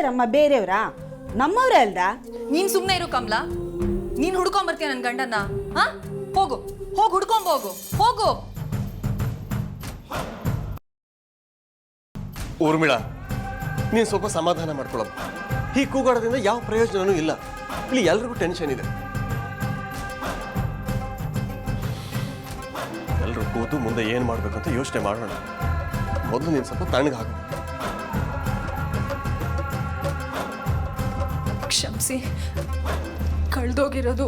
Teacher ಅಮ್ಮ ಬೇರೆಯವರಾ ನಮ್ಮವ್ರೆ ಅಲ್ದ? ನೀನ್ ಸುಮ್ಮನೆ ಇರು ಕಮಲಾ. ನೀನ್ ಹುಡ್ಕೊಂಬರ್ತೀಯ ನನ್ನ ಗಂಡನ್ನ? ಹಾ, ಹೋಗು ಹೋಗು, ಹುಡ್ಕೊಂಬೋಗು, ಹೋಗು. ಊರ್ಮಿಳಾ, ನೀನು ಸ್ವಲ್ಪ ಸಮಾಧಾನ ಮಾಡ್ಕೊಳ್ಳಪ್ಪ. ಈ ಕೂಗಾಡೋದ್ರಿಂದ ಯಾವ ಪ್ರಯೋಜನವೂ ಇಲ್ಲ. ಇಲ್ಲಿ ಎಲ್ರಿಗೂ ಟೆನ್ಷನ್ ಇದೆ. ಎಲ್ಲರೂ ಕೂತು ಮುಂದೆ ಏನು ಮಾಡಬೇಕಂತ ಯೋಚನೆ ಮಾಡೋಣ. ಮೊದಲು ನೀನು ಸ್ವಲ್ಪ ತಣ್ಣಗಾಗು. ಕ್ಷಮಿಸಿ, ಕಳೆದೋಗಿರೋದು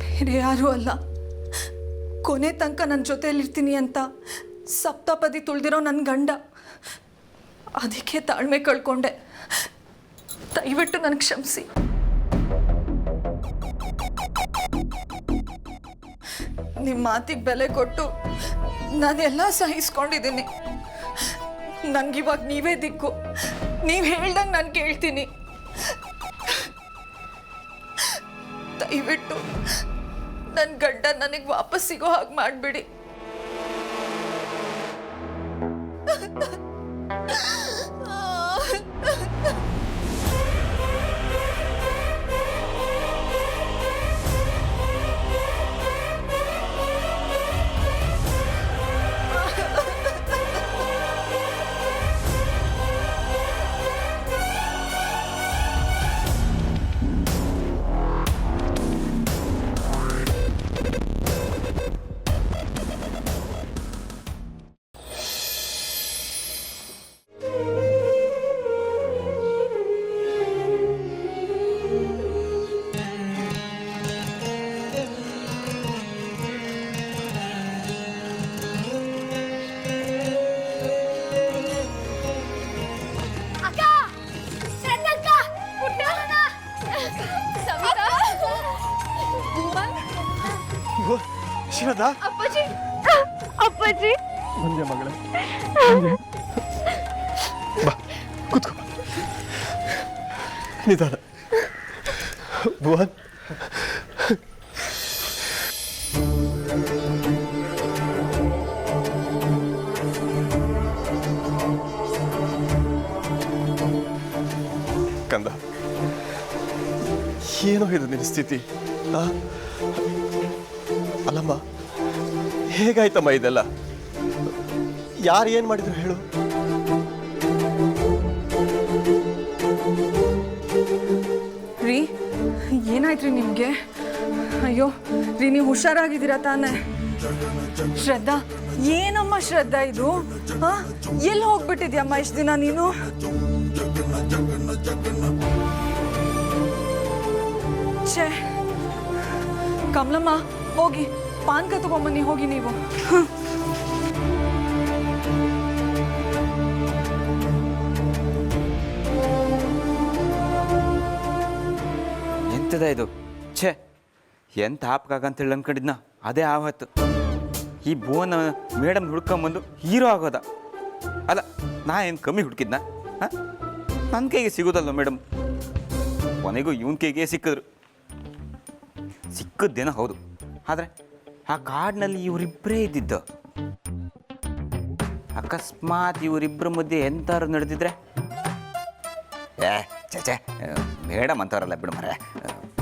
ಬೇರೆ ಯಾರೂ ಅಲ್ಲ, ಕೊನೆ ತನಕ ನನ್ನ ಜೊತೆಯಲ್ಲಿರ್ತೀನಿ ಅಂತ ಸಪ್ತಪದಿ ತುಳಿದಿರೋ ನನ್ನ ಗಂಡ. ಅದಕ್ಕೆ ತಾಳ್ಮೆ ಕಳ್ಕೊಂಡೆ. ದಯವಿಟ್ಟು ನನಗೆ ಕ್ಷಮಿಸಿ. ನಿಮ್ಮ ಮಾತಿಗೆ ಬೆಲೆ ಕೊಟ್ಟು ನಾನೆಲ್ಲ ಸಹಿಸ್ಕೊಂಡಿದ್ದೀನಿ. ನನಗಿವಾಗ ನೀವೇ ದಿಕ್ಕು. ನೀವು ಹೇಳ್ದಂಗೆ ನಾನು ಕೇಳ್ತೀನಿ. ದಯವಿಟ್ಟು ನನ್ನ ಗಂಡ ನನಗೆ ವಾಪಸ್ ಸಿಗೋ ಹಾಗೆ ಮಾಡಿಬಿಡಿ. ಶ್ರದ್ಧಾ, ಅಪ್ಪಾಜಿ ಅಪ್ಪಾಜಿ ಬಂದೆ ಮಗಳೇ. ಬಾ ಕೂತ್ಕೋ. ನಿಧಾನ. ಭುವನ್, ಕಂದ, ಏನೋ ಇದು ನಿನ್ನ ಸ್ಥಿತಿ? ಅಲ್ಲಮ್ಮ, ಹೇಗಾಯ್ತಮ್ಮ ಇದೆಲ್ಲ? ಯಾರು ಏನು ಮಾಡಿದ್ರು ಹೇಳು? ರೀ, ಏನಾಯ್ತ್ರಿ ನಿಮಗೆ? ಅಯ್ಯೋ ರೀ, ನೀವು ಹುಷಾರಾಗಿದ್ದೀರಾ ತಾನೇ? ಶ್ರದ್ಧಾ, ಏನಮ್ಮ ಶ್ರದ್ಧಾ ಇದು? ಎಲ್ಲಿ ಹೋಗ್ಬಿಟ್ಟಿದ್ಯಮ್ಮ ಇಷ್ಟು ದಿನ ನೀನು? ಛೇ, ಕಮಲಮ್ಮ, ಹೋಗಿ ಪಾನ್ಕ ತಗೊಂಬನ್ನಿ, ಹೋಗಿ ನೀವು. ಎಂತದ ಇದು? ಛೇ, ಎಂತ ಆಪ್ಕಾಗಂತೇಳಿ ಅನ್ಕೊಂಡಿದ್ನ, ಅದೇ ಆವತ್ತು. ಈ ಭುವನ ಮೇಡಮ್ ಹುಡ್ಕೊಂಬಂದು ಹೀರೋ ಆಗೋದ? ಅಲ್ಲ, ನಾ ಏನು ಕಮ್ಮಿ ಹುಡುಕಿದ್ನ? ನನ್ನ ಕೈಗೆ ಸಿಗೋದಲ್ವ ಮೇಡಮ್? ಕೊನೆಗೂ ಇವನ ಕೈಗೆ ಸಿಕ್ಕಿದ್ರು. ಸಿಕ್ಕದ್ದೇನೋ ಹೌದು, ಆದರೆ ಆ ಕಾಡಿನಲ್ಲಿ ಇವರಿಬ್ಬರೇ ಇದ್ದಿದ್ದು. ಅಕಸ್ಮಾತ್ ಇವರಿಬ್ಬರ ಮಧ್ಯೆ ಎಂತಾರು ನಡೆದಿದ್ರೆ? ಚೇ, ಮೇಡಮ್ ಅಂತವ್ರಲ್ಲ ಬಿಡು ಮರೆ.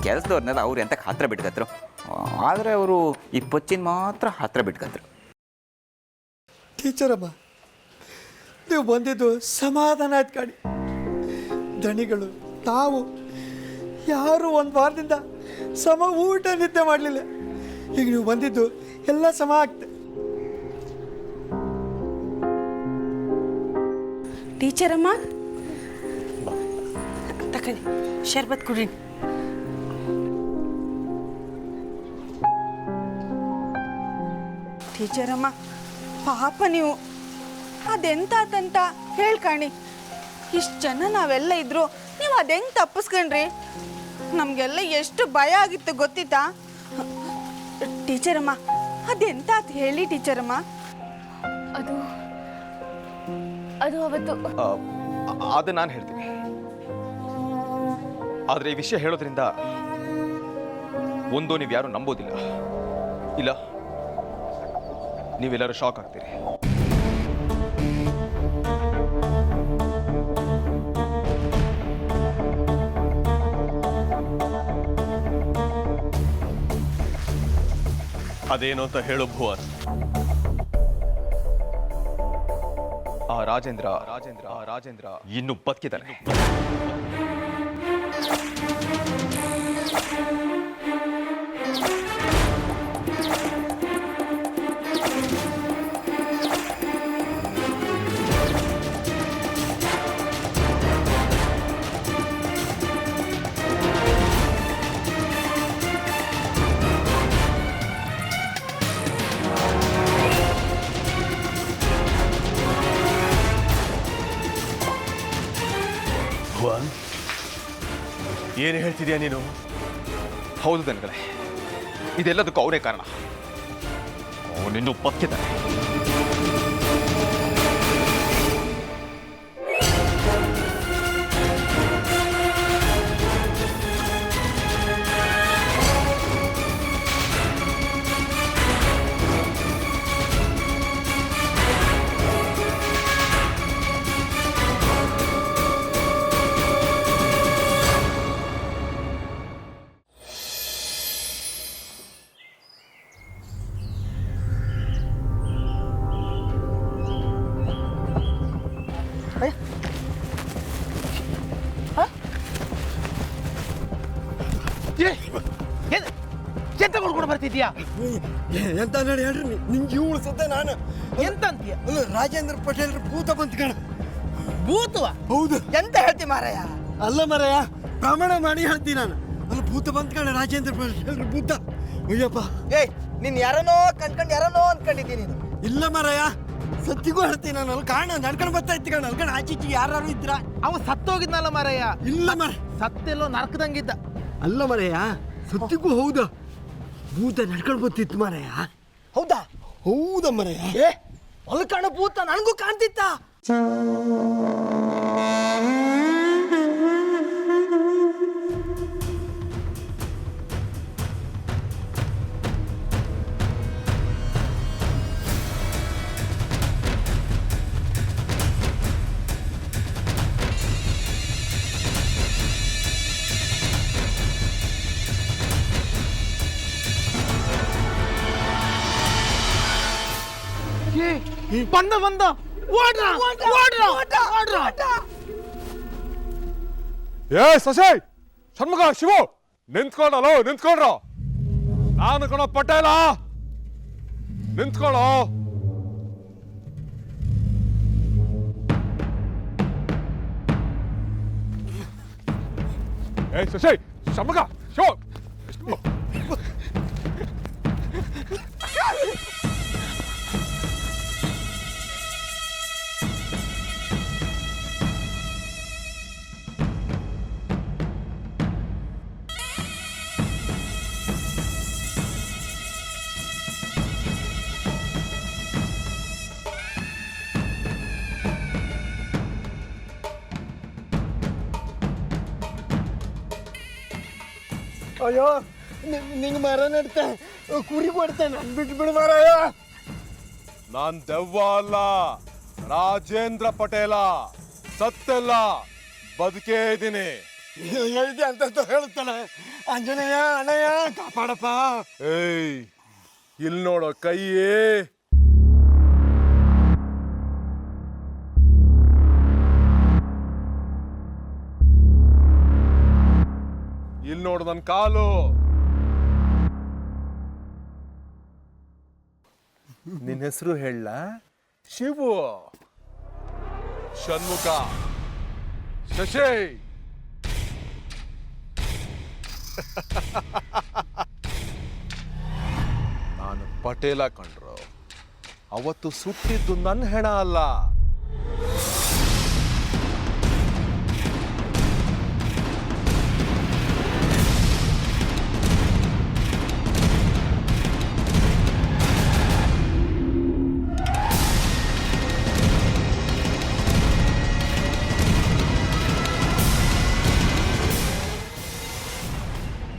ಕೆಲಸದವ್ರನ್ನೆಲ್ಲ ಅವ್ರು ಎಂತ ಹತ್ರ ಬಿಟ್ಕತ್ರು, ಆದರೆ ಅವರು ಈ ಪಚ್ಚಿನ ಮಾತ್ರ ಹತ್ರ ಬಿಟ್ಕತ್ರು. ಟೀಚರಮ್ಮ, ನೀವು ಬಂದಿದ್ದು ಸಮಾಧಾನ ಆಯ್ತು ಕಾಣಿ. ದಣಿಗಳು ನಾವು ಯಾರು ಒಂದು ವಾರದಿಂದ ಸಮ ಊಟ ನಿದ್ದೆ ಮಾಡಲಿಲ್ಲ. ಈಗ ನೀವು ಬಂದಿದ್ದು ಎಲ್ಲ ಸಮ ಆಗ್ತದೆ. ಟೀಚರಮ್ಮ ತಕೊಳ್ಳಿ, ಶರ್ಬತ್ ಕುಡಿ. ಟೀಚರಮ್ಮ, ಪಾಪ ನೀವು ಅದೆಂತಾತಂತ ಹೇಳ್ಕಾಣಿ. ಇಷ್ಟು ಜನ ನಾವೆಲ್ಲ ಇದ್ರು ನೀವು ಅದೆಂಗೆ ತಪ್ಪಿಸ್ಕೊಂಡ್ರಿ? ನಮಗೆಲ್ಲ ಎಷ್ಟು ಭಯ ಆಗಿತ್ತು ಗೊತ್ತಿತ್ತಾ? ಟೀಚರಮ್ಮ, ಅದೆಂತಾತ ಹೇಳಿ ಟೀಚರಮ್ಮ. ಅದು ಅವತ್ತು ಅದು ನಾನು ಹೇಳ್ತೀನಿ. ಆದರೆ ಈ ವಿಷಯ ಹೇಳೋದ್ರಿಂದ ಒಂದು, ನೀವು ಯಾರು ನಂಬೋದಿಲ್ಲ, ಇಲ್ಲ ನೀವೆಲ್ಲರೂ ಶಾಕ್ ಆಗ್ತೀರಿ. ಅದೇನು ಅಂತ ಹೇಳು ಭುವನ್. ಆ ರಾಜೇಂದ್ರ ಇನ್ನು ಬದುಕಿದ್ದಾನೆ. ಭುವನ್, ಏನು ಹೇಳ್ತಿದ್ಯಾ ನೀನು? ಹೌದು ದನಗಳೇ, ಇದೆಲ್ಲದಕ್ಕೂ ಅವರೇ ಕಾರಣ. ಅವನಿನ್ನು ಬದುಕಿದ್ದಾನೆ. ಎಂತ ಕೊಡ್ಕೊಂಡು ಬರ್ತಿದ್ಯಾ? ಎಂತ ನೋಡಿ ಹೇಳ್ರಿ, ನಿನ್ ಜೀವ ಉಳಿಸುತ್ತೆ ನಾನು. ಎಂತ ಅಂತೀಯ? ಅಲ್ಲ, ರಾಜೇಂದ್ರ ಪಟೇಲ್ ಭೂತ ಬಂತ ಕಣ. ಭೂತವ? ಹೌದು. ಎಂತ ಹೇಳ್ತಿ ಮಾರಾಯ? ಅಲ್ಲ ಮರಯ್ಯ, ಪ್ರಮಾಣ ಮಾಡಿ ಹೇಳ್ತೀನಿ ನಾನು. ಅಲ್ಲ, ಭೂತ ಬಂತ ಕಣ, ರಾಜೇಂದ್ರ ಪಟೇಲ್ ಭೂತ. ಅಯ್ಯಪ್ಪ, ಏಯ್, ನೀನ್ ಯಾರನೋ ಕಣ್ಕಂಡು ಯಾರನೋ ಅನ್ಕೊಂಡಿದ್ದೀನಿ ನೀನು. ಇಲ್ಲ ಮರಯ್ಯ, ಸತ್ತಿಗೂ ಹೇಳ್ತೀನಿ ನಾನು. ಅಲ್ಲಿ ಕಾರಣ ನಡ್ಕೊಂಡು ಬರ್ತಾ ಇತ್ತು ಕಣ. ಅಲ್ಕಂಡು ಆಚೀಚೆಗೆ ಯಾರು ಇದ್ರ? ಅವ ಸತ್ತೋಗಿದ್ನಲ್ಲ ಮಾರಾಯ. ಇಲ್ಲ ಮರ, ಸತ್ತೆಲ್ಲೋ ನರ್ಕದಂಗಿದ್ದ. ಅಲ್ಲ ಮರಯ್ಯ, ಸತ್ತಿಗೂ ಹೌದಾ, ಭೂತ ನಡ್ಕೊಂಡು ಬರ್ತಿತ್ತು ಮರಯ್ಯ. ಹೌದಾ? ಹೌದಾ ಮರಯ್ಯ? ಏ, ಅಲ್ಲಿ ಕಾಣೋ ಭೂತ ನನಗೂ ಕಾಣ್ತಿತ್ತ. ಬಂದ ಓಡ್ರ ಓಡ್ರ ಓಡ್ರ. ಏ ಸಸೆ, ಷಣ್ಮುಖ, ಶಿವು, ನಿಂತ್ಕೊಂಡ್ರ. ನಾನು ಕಣ ಪಟೇಲ, ನಿಂತ್ಕೊಳ್ಳೋ. ಏ ಸಸೆ, ಷಣ್ಮುಖ, ಶಿವು. ಅಯ್ಯೋ, ನಿಂಗೆ ಮರ ನಡ್ತೆ, ಕುರಿ ಕೊಡ್ತೆ, ನನ್ ಬಿಟ್ಟು ಬಿಡು ಮರಯ್ಯ. ನಾನ್ ದೆವ್ವ ಅಲ್ಲ, ರಾಜೇಂದ್ರ ಪಟೇಲ. ಸತ್ತಲ್ಲ, ಬದುಕೇ ಇದ್ದೀನಿ. ಹೇಳಿದೆ ಅಂತ ಹೇಳುತ್ತಾನೆ. ಆಂಜನೇಯ, ಅಣ್ಣಯ್ಯ, ಕಾಪಾಡಪ್ಪ. ಏಯ್, ಇಲ್ಲಿ ನೋಡೋ ಕೈಯೇ. ಇಲ್ಲಿ ನೋಡು ನನ್ನ ಕಾಲು. ನಿನ್ನ ಹೆಸರು ಹೇಳ? ಶಿವು, ಷಣ್ಮುಖ, ಶಶಿ. ನಾನು ಪಟೇಲ ಕಂಡ್ರು. ಅವತ್ತು ಸುಟ್ಟಿದ್ದು ನನ್ನ ಹೆಣ ಅಲ್ಲ.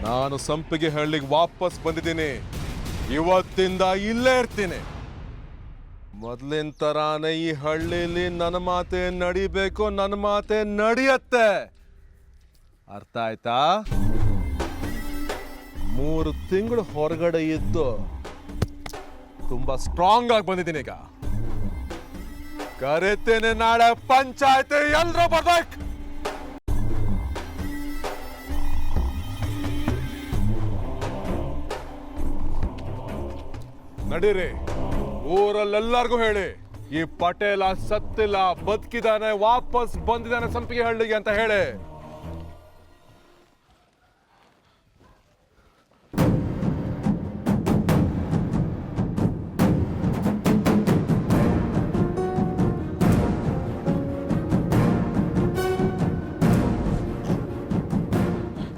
ನಾನು ಸಂಪಿಗೆ ಹಳ್ಳಿಗೆ ವಾಪಸ್ ಬಂದಿದ್ದೀನಿ. ಇವತ್ತಿಂದ ಇಲ್ಲೇ ಇರ್ತೀನಿ. ಮೊದಲಿನ ತರಾನೇ ಈ ಹಳ್ಳಿಲಿ ನನ್ನ ಮಾತೆ ನಡಿಬೇಕು, ನನ್ನ ಮಾತೆ ನಡೆಯತ್ತೆ. ಅರ್ಥ ಆಯ್ತಾ? 3 ತಿಂಗಳು ಹೊರಗಡೆ ಇದ್ದು ತುಂಬಾ ಸ್ಟ್ರಾಂಗ್ ಆಗಿ ಬಂದಿದ್ದೀನಿ ಈಗ. ಕರೆತೇನೆ ನಾಳೆ ಪಂಚಾಯತಿ ಎಲ್ರೂ ಬರ್ಬೇಕು. ನಡೀರಿ, ಊರಲ್ಲೆಲ್ಲರಿಗೂ ಹೇಳಿ ಈ ಪಟೇಲ ಸತ್ತಿಲ್ಲ, ಬದುಕಿದಾನೆ, ವಾಪಸ್ ಬಂದಿದ್ದಾನೆ ಸಂಪಿಗೆ ಹಳ್ಳಿಗೆ ಅಂತ ಹೇಳಿ.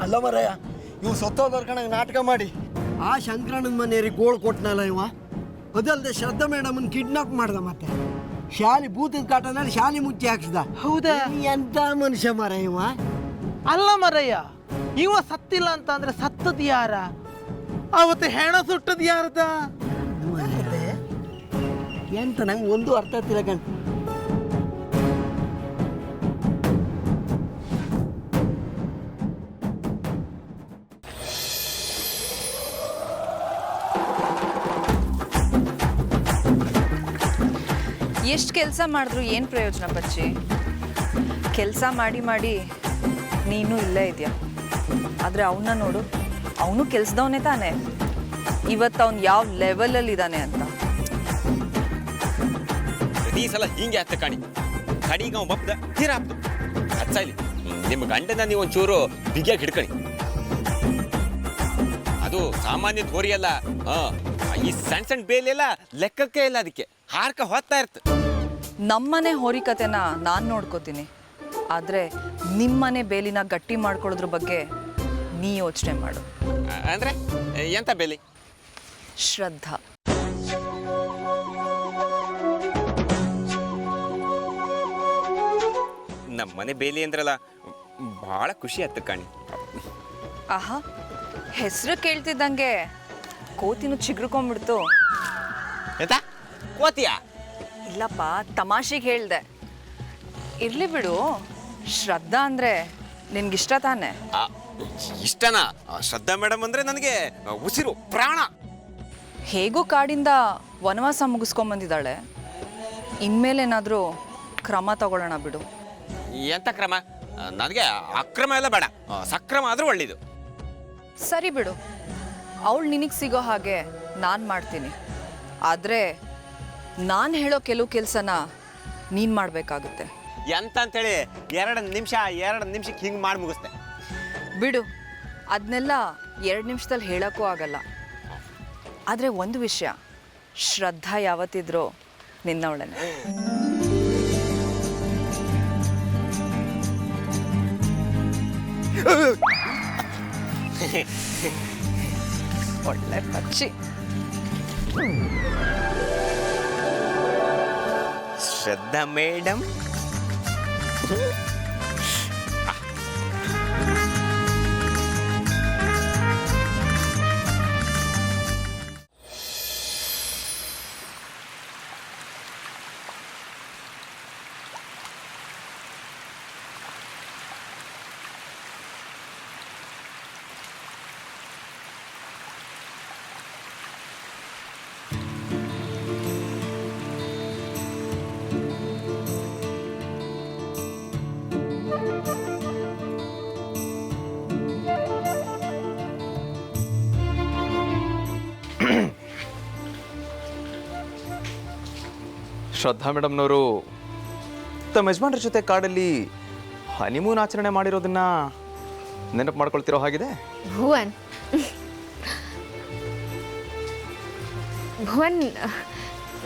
ಅಲ್ಲ ಮರಯ್ಯ, ಇವು ಸತ್ತೋದವ್ರ ಕಣಂಗೆ ನಾಟಕ ಮಾಡಿ ಆ ಶಂಕರಣ್ಣನ ಮನೆಯವ್ರಿಗೆ ಗೋಳು ಕೊಟ್ಟನಲ್ಲ ಇವ. ಅದಲ್ಲದೆ ಶ್ರದ್ಧಾ ಮೇಡಮನ್ ಕಿಡ್ನಾಪ್ ಮಾಡ್ದ, ಮತ್ತೆ ಶಾಲೆ ಭೂತದ ಕಾಟನಲ್ಲಿ ಶಾಲೆ ಮುಚ್ಚಿ ಹಾಕ್ಸ್ದ. ಹೌದಾ? ಎಂತ ಮನುಷ್ಯ ಮರ ಇವ. ಅಲ್ಲ ಮರಯ್ಯ, ಇವ ಸತ್ತಿಲ್ಲ ಅಂತ ಅಂದ್ರೆ ಸತ್ತದ್ ಯಾರ? ಅವತ್ತು ಹೆಣ ಸುಟ್ಟದ್ ಯಾರದ? ಎಂತ ನಂಗೆ ಒಂದು ಅರ್ಥ ಆಗ್ತಿಲ್ಲ ಕಣ್. ಎಷ್ಟು ಕೆಲಸ ಮಾಡಿದ್ರು ಏನು ಪ್ರಯೋಜನ ಬಚ್ಚಿ? ಕೆಲಸ ಮಾಡಿ ಮಾಡಿ ನೀನು ಇಲ್ಲೇ ಇದೆಯಾ. ಆದರೆ ಅವನ್ನ ನೋಡು, ಅವನು ಕೆಲಸದವನೇ ತಾನೆ. ಇವತ್ತು ಅವ್ನು ಯಾವ ಲೆವೆಲಲ್ಲಿದ್ದಾನೆ ಅಂತ. ಈ ಸಲ ಹಿಂಗೆ ಆತ ಕಾಣಿ. ಕಡಿಗೆ ಅವ ಬಪ್ದ ತೀರಾಪ್ತು. ಹಚ್ಚಾಯ್ಲಿ ನಿಮ್ಮ ಗಂಡನ ನೀವು ಒಂಚೂರು ಬಿಗಿಯಾಗಿ ಹಿಡ್ಕಣಿ. ಅದು ಸಾಮಾನ್ಯ ಧೋರಿ ಅಲ್ಲ. ಈ ಸಣ್ಣ ಸಣ್ಣ ಬೇಲೆಲ್ಲ ಲೆಕ್ಕಕ್ಕೆ ಇಲ್ಲ, ಅದಕ್ಕೆ ಹಾರ್ಕ ಹೊತ್ತಾ ಇರ್ತ. ನಮ್ಮನೆ ಹೋರಿಕತೆನ ನಾನು ನೋಡ್ಕೋತೀನಿ, ಆದರೆ ನಿಮ್ಮನೆ ಬೇಲಿನ ಗಟ್ಟಿ ಮಾಡ್ಕೊಳ್ಳೋದ್ರ ಬಗ್ಗೆ ನೀ ಯೋಚನೆ ಮಾಡು. ಅಂದ್ರೆ ಎಂತ ಬೇಲಿ? ಶ್ರದ್ಧಾ. ನಮ್ಮನೆ ಬೇಲಿ ಅಂದ್ರಲ್ಲ, ಭಾಳ ಖುಷಿ ಆಯ್ತು ಕಾಣಿ. ಆಹಾ, ಹೆಸರು ಕೇಳ್ತಿದ್ದಂಗೆ ಕೋತಿನೂ ಚಿಗುರ್ಕೊಂಡ್ಬಿಡ್ತು. ಎಂತ ಕೋತಿಯಾ? ಇಲ್ಲಪ್ಪ, ತಮಾಷೆಗೆ ಹೇಳ್ದೆ. ಇರ್ಲಿ ಬಿಡು, ಶ್ರದ್ಧಾ ಅಂದ್ರೆ ನಿನ್ಗಿಷ್ಟ ತಾನೆ? ಇಷ್ಟನಾ? ಶ್ರದ್ಧಾ ಮೇಡಮ್ ಅಂದ್ರೆ ನನಗೆ ಉಸಿರು, ಪ್ರಾಣ. ಹೇಗೂ ಕಾಡಿಂದ ವನವಾಸ ಮುಗಿಸ್ಕೊಂಬಂದಿದ್ದಾಳೆ, ಇನ್ಮೇಲೇನಾದರೂ ಕ್ರಮ ತಗೊಳ್ಳೋಣ ಬಿಡು. ಎಂತ ಕ್ರಮ? ನನಗೆ ಅಕ್ರಮ ಎಲ್ಲ ಬೇಡ, ಸಕ್ರಮ ಆದ್ರೂ ಒಳ್ಳೇದು. ಸರಿ ಬಿಡು, ಅವಳು ನಿನಗೆ ಸಿಗೋ ಹಾಗೆ ನಾನು ಮಾಡ್ತೀನಿ. ಆದರೆ ನಾನು ಹೇಳೋ ಕೆಲವು ಕೆಲಸನ ನೀನು ಮಾಡಬೇಕಾಗುತ್ತೆ. ಎಂತ ಅಂತೇಳಿ 2 ನಿಮಿಷಕ್ಕೆ ಹಿಂಗೆ ಮಾಡಿ ಮುಗಿಸ್ತೆ. ಬಿಡು, ಅದನ್ನೆಲ್ಲ 2 ನಿಮಿಷದಲ್ಲಿ ಹೇಳೋಕ್ಕೂ ಆಗಲ್ಲ. ಆದರೆ ಒಂದು ವಿಷಯ, ಶ್ರದ್ಧಾ ಯಾವತ್ತಿದ್ರೂ ನಿನ್ನವಳನೆ. ಒಳ್ಳೆ ಪಕ್ಷಿ. ಶ್ರದ್ಧಾ ಮೇಡಮ್, ಶ್ರದ್ಧಾ ಮೇಡಮ್ನವರು ತಮ್ಮ ಯಜಮಾನ್ರ ಜೊತೆ ಕಾಡಲ್ಲಿ ಹನಿಮೂನ್ ಆಚರಣೆ ಮಾಡಿರೋದನ್ನ ನೆನಪು ಮಾಡ್ಕೊಳ್ತಿರೋ ಹಾಗಿದೆ. ಭುವನ್,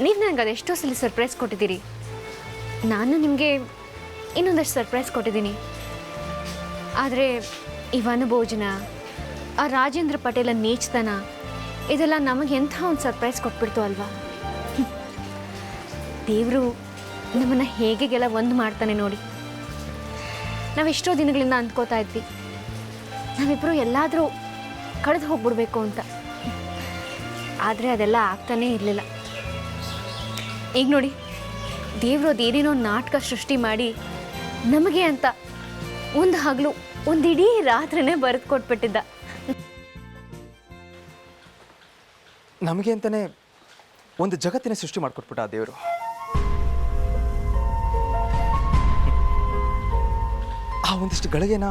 ನೀವು ನನಗೆ ಅದೆಷ್ಟೋ ಸಲ ಸರ್ಪ್ರೈಸ್ ಕೊಟ್ಟಿದ್ದೀರಿ. ನಾನು ನಿಮಗೆ ಇನ್ನೊಂದಷ್ಟು ಸರ್ಪ್ರೈಸ್ ಕೊಟ್ಟಿದ್ದೀನಿ. ಆದರೆ ಈ ವನಭೋಜನ, ಆ ರಾಜೇಂದ್ರ ಪಟೇಲ ನೀಚತನ, ಇದೆಲ್ಲ ನಮಗೆ ಎಂಥ ಒಂದು ಸರ್ಪ್ರೈಸ್ ಕೊಟ್ಬಿಡ್ತು ಅಲ್ವಾ? ದೇವರು ನಮ್ಮನ್ನು ಹೇಗೆಲ್ಲ ಒಂದು ಮಾಡ್ತಾನೆ ನೋಡಿ. ನಾವೆಷ್ಟೋ ದಿನಗಳಿಂದ ಅಂದ್ಕೋತಾ ಇದ್ವಿ ನಾವಿಬ್ಬರು ಎಲ್ಲಾದರೂ ಕಳೆದು ಹೋಗ್ಬಿಡ್ಬೇಕು ಅಂತ. ಆದರೆ ಅದೆಲ್ಲ ಆಗ್ತಾನೇ ಇರಲಿಲ್ಲ. ಈಗ ನೋಡಿ, ದೇವರು ಅದೇನೇನೋ ನಾಟಕ ಸೃಷ್ಟಿ ಮಾಡಿ ನಮಗೆ ಅಂತ ಒಂದು ಹಗಲು, ಒಂದು ಇಡೀ ರಾತ್ರಿನೇ ಬರೆದು ಕೊಟ್ಬಿಟ್ಟಿದ್ದ. ನಮಗೆ ಅಂತಾನೆ ಒಂದು ಜಗತ್ತಿನ ಸೃಷ್ಟಿ ಮಾಡಿಕೊಟ್ಬಿಟ್ಟ ಆ ದೇವರು. ಆ ಒಂದಿಷ್ಟು ಗಳಿಗೆನ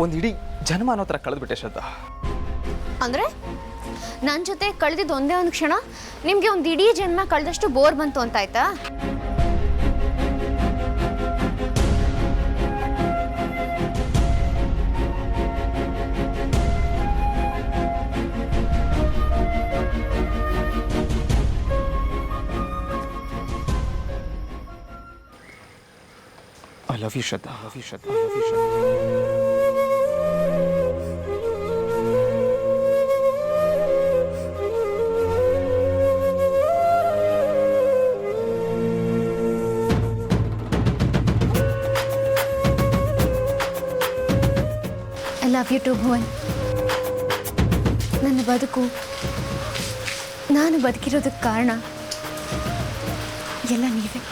ಒಂದು ಇಡೀ ಜನ್ಮ ಅನ್ನೋ ಥರ ಕಳೆದ್ಬಿಟ್ಟೆ ಶ್ರದ್ಧಾ. ಅಂದರೆ ನನ್ನ ಜೊತೆ ಕಳೆದಿದ್ದು ಒಂದೇ ಒಂದು ಕ್ಷಣ ನಿಮಗೆ ಒಂದು ಇಡೀ ಜನ್ಮ ಕಳೆದಷ್ಟು ಬೋರ್ ಬಂತು ಅಂತ ಆಯ್ತಾ? I love you, Shraddha. I love you, Shraddha. I love you, Shraddha. I love you too Bhuvan. ನನ್ನ ಬದುಕು, ನಾನು ಬದುಕಿರೋದಕ್ಕೆ ಕಾರಣ ಎಲ್ಲ ನೀವೇ.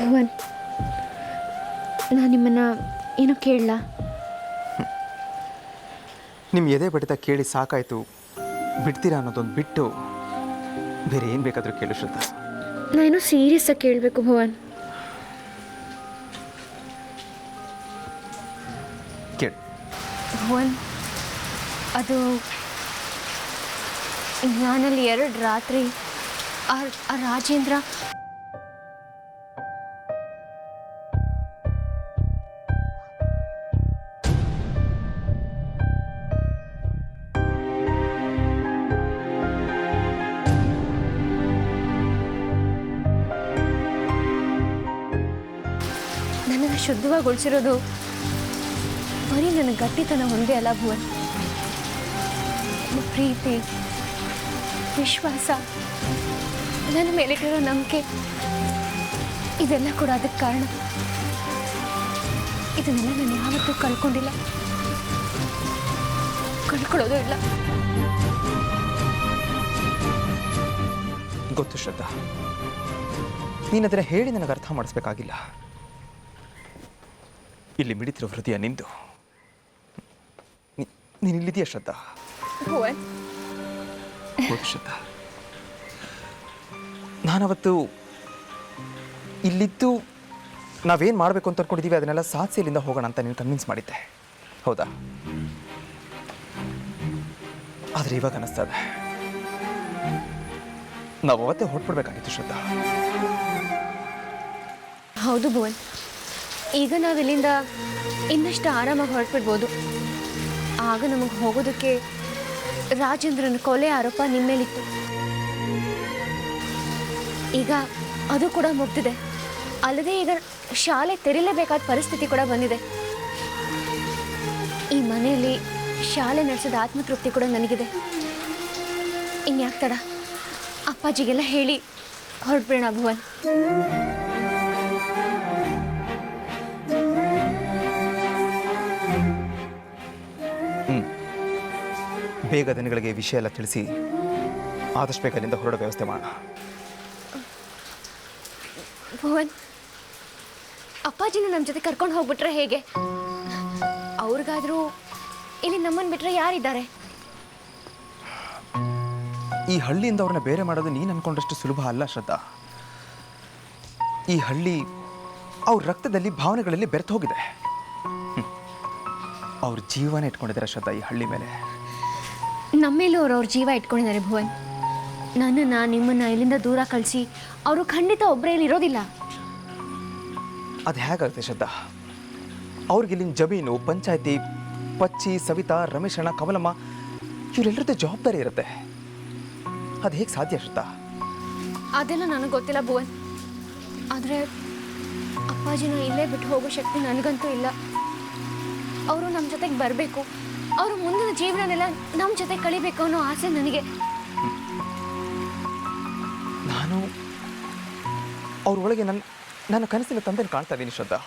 ಭುವನ್, ನಾನು ನಿಮ್ಮನ್ನು ಏನೋ ಕೇಳಲ್ಲ. ನಿಮ್ಮ ಎದೆ ಬಡಿತ ಕೇಳಿ ಸಾಕಾಯಿತು, ಬಿಡ್ತೀರಾ ಅನ್ನೋದೊಂದು ಬಿಟ್ಟು ಬೇರೆ ಏನು ಬೇಕಾದರೂ ಕೇಳು ಶ್ರದ್ಧಾ. ನಾನು ಸೀರಿಯಸ್ ಆಗಿ ಕೇಳಬೇಕು ಭುವನ್. ಕೇಳು. ಭುವನ್, ಅದು ನಾನಲ್ಲಿ 2 ರಾತ್ರಿ ಆ ರಾಜೇಂದ್ರ ನನ್ನನ್ನು ಶುದ್ಧವಾಗಿಗೊಳಿಸಿರೋದು ಬರೀ ನನ್ನ ಗಟ್ಟಿತನ ಒಂದೇ ಅಲ್ಲ ಭುವನ್. ಪ್ರೀತಿ, ವಿಶ್ವಾಸ, ನನ್ನ ಮೇಲಿಟ್ಟಿರೋ ನಂಬಿಕೆ, ಇದೆಲ್ಲ ಕೂಡ ಅದಕ್ಕೆ ಕಾರಣ. ಇದನ್ನೆಲ್ಲ ನಾನು ಯಾವತ್ತೂ ಕಳ್ಕೊಂಡಿಲ್ಲ, ಕಳ್ಕೊಳ್ಳೋದು ಇಲ್ಲ. ಗೊತ್ತು ಶ್ರದ್ಧಾ, ನೀನು ಅದನ್ನು ಹೇಳಿ ನನಗೆ ಅರ್ಥ ಮಾಡಿಸ್ಬೇಕಾಗಿಲ್ಲ. ಇಲ್ಲಿ ಮಿಡಿತಿರೋ ಹೃದಯ ನಿಂದು. ನೀನು ಇಲ್ಲಿದೆಯಾ ಶ್ರದ್ಧಾ? ಭುವನ್, ಹೌದು ಶ್ರದ್ಧಾ, ನಾನವತ್ತು ಇಲ್ಲಿದ್ದು ನಾವೇನು ಮಾಡಬೇಕು ಅಂತ ಅನ್ಕೊಂಡಿದ್ದೀವಿ ಅದನ್ನೆಲ್ಲ ಸಾಧಿಸಿ ಇಲ್ಲಿಂದ ಹೋಗೋಣ ಅಂತ ನೀನು ಕನ್ವಿನ್ಸ್ ಮಾಡಿದ್ದೆ, ಹೌದಾ? ಆದರೆ ಇವಾಗ ಅನ್ನಿಸ್ತದೆ ನಾವು ಅವತ್ತೇ ಹೊರಟ್ಬಿಡ್ಬೇಕಾಗಿತ್ತು ಶ್ರದ್ಧಾ. ಹೌದು ಭುವನ್, ಈಗ ನಾವಿಲ್ಲಿಂದ ಇನ್ನಷ್ಟು ಆರಾಮಾಗಿ ಹೊರಟ್ಬಿಡ್ಬೋದು. ಆಗ ನಮಗೆ ಹೋಗೋದಕ್ಕೆ ರಾಜೇಂದ್ರನ ಕೊಲೆ ಆರೋಪ ನಿಮ್ಮ ಮೇಲಿತ್ತು. ಈಗ ಅದು ಕೂಡ ಮುಗ್ದಿದೆ. ಅಲ್ಲದೆ ಈಗ ಶಾಲೆ ತೆರೀಲೇಬೇಕಾದ ಪರಿಸ್ಥಿತಿ ಕೂಡ ಬಂದಿದೆ. ಈ ಮನೆಯಲ್ಲಿ ಶಾಲೆ ನಡೆಸಿದ ಆತ್ಮತೃಪ್ತಿ ಕೂಡ ನನಗಿದೆ. ಇನ್ಯಾಕೆ ತಡ, ಅಪ್ಪಾಜಿಗೆಲ್ಲ ಹೇಳಿ ಹೊರಡ್ಬಿಡೋಣ ಭುವನ್. ಬೇಗ ದಿನಗಳಿಗೆ ವಿಷಯ ಎಲ್ಲ ತಿಳಿಸಿ ಆದಷ್ಟು ಬೇಗ ಅಲ್ಲಿಂದ ಹೊರಡೋ ವ್ಯವಸ್ಥೆ ಮಾಡೋಣ. ಭುವನ್, ಅಪ್ಪಾಜಿನ ನಮ್ಮ ಜೊತೆ ಕರ್ಕೊಂಡು ಹೋಗ್ಬಿಟ್ರೆ ಹೇಗೆ? ಅವ್ರಿಗಾದರೂ ಇಲ್ಲಿ ನಮ್ಮನ್ನು ಬಿಟ್ಟರೆ ಯಾರಿದ್ದಾರೆ? ಈ ಹಳ್ಳಿಯಿಂದ ಅವ್ರನ್ನ ಬೇರೆ ಮಾಡೋದು ನೀನು ಅನ್ಕೊಂಡಷ್ಟು ಸುಲಭ ಅಲ್ಲ ಶ್ರದ್ಧಾ. ಈ ಹಳ್ಳಿ ಅವ್ರ ರಕ್ತದಲ್ಲಿ, ಭಾವನೆಗಳಲ್ಲಿ ಬೆರೆತು ಹೋಗಿದೆ. ಅವ್ರ ಜೀವನ ಇಟ್ಕೊಂಡಿದ್ದಾರೆ ಶ್ರದ್ಧಾ ಈ ಹಳ್ಳಿ ಮೇಲೆ. ನಮ್ಮೇಲೂ ಅವ್ರ ಜೀವ ಇಟ್ಕೊಂಡಿದ್ದಾರೆ ಭುವನ್. ನನ್ನನ್ನು ನಿಮ್ಮನ್ನು ಇಲ್ಲಿಂದ ದೂರ ಕಳಿಸಿ ಅವರು ಖಂಡಿತ ಒಬ್ಬರೇ ಇಲ್ಲಿ ಇರೋದಿಲ್ಲ. ಅದು ಹೇಗಾಗುತ್ತೆ ಶ್ರದ್ಧಾ? ಅವ್ರಿಗೆ ಇಲ್ಲಿನ ಜಮೀನು, ಪಂಚಾಯತಿ, ಪಚ್ಚಿ, ಸವಿತಾ, ರಮೇಶ್ ಅಣ್ಣ, ಕಮಲಮ್ಮ ಇವರೆಲ್ಲರದ್ದು ಜವಾಬ್ದಾರಿ ಇರುತ್ತೆ. ಅದು ಹೇಗೆ ಸಾಧ್ಯ ಶ್ರದ್ಧಾ? ಅದೆಲ್ಲ ನನಗೆ ಗೊತ್ತಿಲ್ಲ ಭುವನ್. ಆದರೆ ಅಪ್ಪಾಜಿನ ಇಲ್ಲೇ ಬಿಟ್ಟು ಹೋಗೋ ಶಕ್ತಿ ನನಗಂತೂ ಇಲ್ಲ. ಅವರು ನಮ್ಮ ಜೊತೆಗೆ ಬರಬೇಕು, ಅವರು ಮುಂದಿನ ಜೀವನನೆಲ್ಲ ನಮ್ಮ ಜೊತೆ ಕಳಿಬೇಕು ಅನ್ನೋ ಆಸೆ ನನಗೆ. ಅವ್ರ ಒಳಗೆ ನನ್ನ ಕನಸಿನ ತಂದೆನ ಕಾಣ್ತಾ ಇದ್ದೀನಿ ಶ್ರದ್ಧಾ.